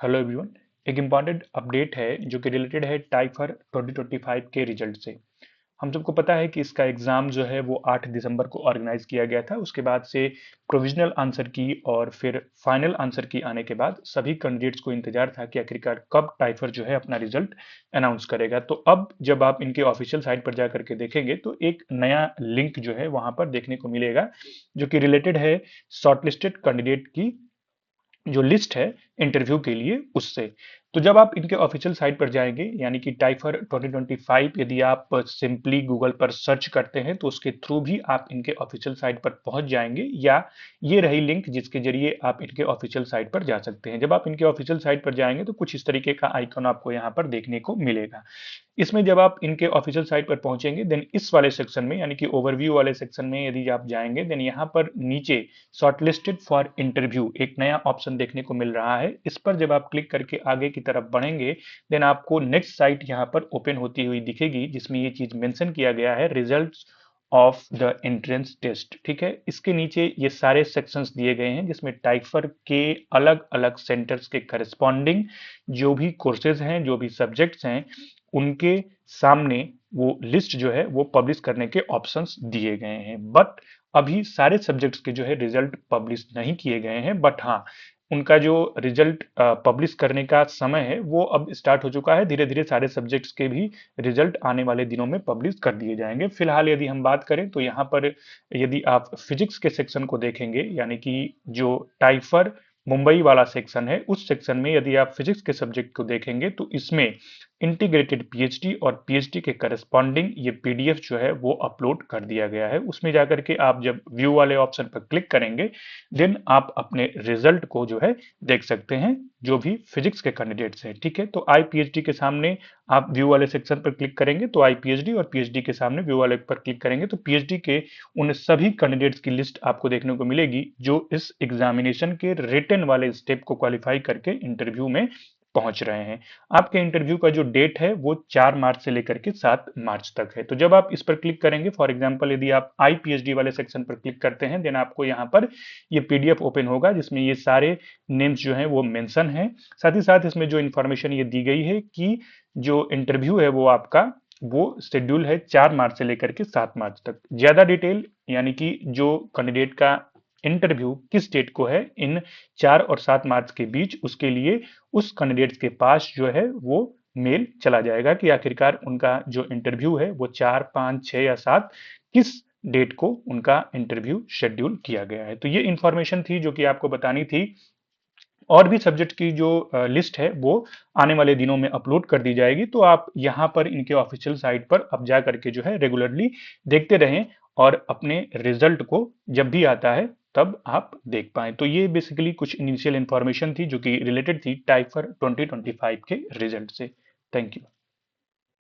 Hello everyone. एक important update है जो कि रिलेटेड है टाइफर 2025 के रिजल्ट से। हम सबको पता है कि इसका एग्ज़ाम जो है वो 8 दिसंबर को ऑर्गेनाइज किया गया था। उसके बाद से प्रोविजनल आंसर की और फिर फाइनल आंसर की आने के बाद सभी कैंडिडेट्स को इंतजार था कि आखिरकार कब टाइफर जो है अपना रिजल्ट अनाउंस करेगा। तो अब जब आप इनके ऑफिशियल साइट पर जा करके देखेंगे तो एक नया लिंक जो है वहां पर देखने को मिलेगा, जो कि रिलेटेड है शॉर्टलिस्टेड कैंडिडेट की जो लिस्ट है इंटरव्यू के लिए उससे। तो जब आप इनके ऑफिशियल साइट पर जाएंगे यानी कि टाइफर 2025, यदि आप सिंपली गूगल पर सर्च करते हैं तो उसके थ्रू भी आप इनके ऑफिशियल साइट पर पहुंच जाएंगे, या ये रही लिंक जिसके जरिए आप इनके ऑफिशियल साइट पर जा सकते हैं। जब आप इनके ऑफिशियल साइट पर जाएंगे तो कुछ इस तरीके का आइकन आपको यहाँ पर देखने को मिलेगा। इसमें जब आप इनके ऑफिशियल साइट पर पहुंचेंगे देन इस वाले सेक्शन में यानी कि ओवरव्यू वाले सेक्शन में यदि आप जाएंगे देन यहाँ पर नीचे शॉर्टलिस्टेड फॉर इंटरव्यू एक नया ऑप्शन देखने को मिल रहा है। इस पर जब आप क्लिक करके आगे की तरफ बढ़ेंगे देन आपको नेक्स्ट साइट यहाँ पर ओपन होती हुई दिखेगी, जिसमें ये चीज मेंशन किया गया है, results of the entrance test. ठीक है, इसके नीचे ये सारे सेक्शंस दिए गए हैं जिसमें टाइफर के अलग अलग सेंटर्स के करस्पॉन्डिंग जो भी कोर्सेज हैं, जो भी सब्जेक्ट्स हैं, उनके सामने वो लिस्ट जो है वो पब्लिश करने के ऑप्शंस दिए गए हैं। बट अभी सारे सब्जेक्ट्स के जो है रिजल्ट पब्लिश नहीं किए गए हैं, बट हाँ, उनका जो रिजल्ट पब्लिश करने का समय है वो अब स्टार्ट हो चुका है। धीरे धीरे सारे सब्जेक्ट्स के भी रिजल्ट आने वाले दिनों में पब्लिश कर दिए जाएंगे। फिलहाल यदि हम बात करें तो यहाँ पर यदि आप फिजिक्स के सेक्शन को देखेंगे यानी कि जो टाइफर मुंबई वाला सेक्शन है, उस सेक्शन में यदि आप फिजिक्स के सब्जेक्ट को देखेंगे तो इसमें इंटीग्रेटेड पीएचडी और पीएचडी के करस्पॉन्डिंग ये पीडीएफ जो है वो अपलोड कर दिया गया है। उसमें जाकर के आप जब व्यू वाले ऑप्शन पर क्लिक करेंगे देन आप अपने रिजल्ट को जो है देख सकते हैं, जो भी फिजिक्स के कैंडिडेट्स हैं। ठीक है, तो आई पीएचडी के सामने आप व्यू वाले सेक्शन पर क्लिक करेंगे तो आई पीएचडी, और पीएचडी के सामने व्यू वाले पर क्लिक करेंगे तो पीएचडी के उन सभी कैंडिडेट्स की लिस्ट आपको देखने को मिलेगी जो इस एग्जामिनेशन के रिटन वाले स्टेप को क्वालिफाई करके इंटरव्यू में पहुंच रहे हैं। आपके इंटरव्यू का जो डेट है वो 4 मार्च से लेकर के 7 मार्च तक है। तो जब आप इस पर क्लिक करेंगे, फॉर एग्जांपल यदि आप आईपीएचडी वाले सेक्शन पर क्लिक करते हैं देन आपको यहाँ पर ये पीडीएफ ओपन होगा जिसमें ये सारे नेम्स जो हैं वो मेंशन हैं। साथ ही साथ इसमें जो इन्फॉर्मेशन ये दी गई है कि जो इंटरव्यू है वो आपका वो शेड्यूल है 4 मार्च से लेकर के 7 मार्च तक। ज्यादा डिटेल यानी कि जो कैंडिडेट का इंटरव्यू किस डेट को है इन 4 और 7 मार्च के बीच, उसके लिए उस कैंडिडेट्स के पास जो है वो मेल चला जाएगा कि आखिरकार उनका जो इंटरव्यू है वो 4, 5, 6 या 7 किस डेट को उनका इंटरव्यू शेड्यूल किया गया है। तो ये इंफॉर्मेशन थी जो कि आपको बतानी थी। और भी सब्जेक्ट की जो लिस्ट है वो आने वाले दिनों में अपलोड कर दी जाएगी, तो आप यहाँ पर इनके ऑफिशियल साइट पर अब जा करके जो है रेगुलरली देखते रहें और अपने रिजल्ट को जब भी आता है तब आप देख पाएं। तो ये बेसिकली कुछ इनिशियल इंफॉर्मेशन थी जो कि रिलेटेड थी टाइफर 2025 के रिजल्ट से। Thank you.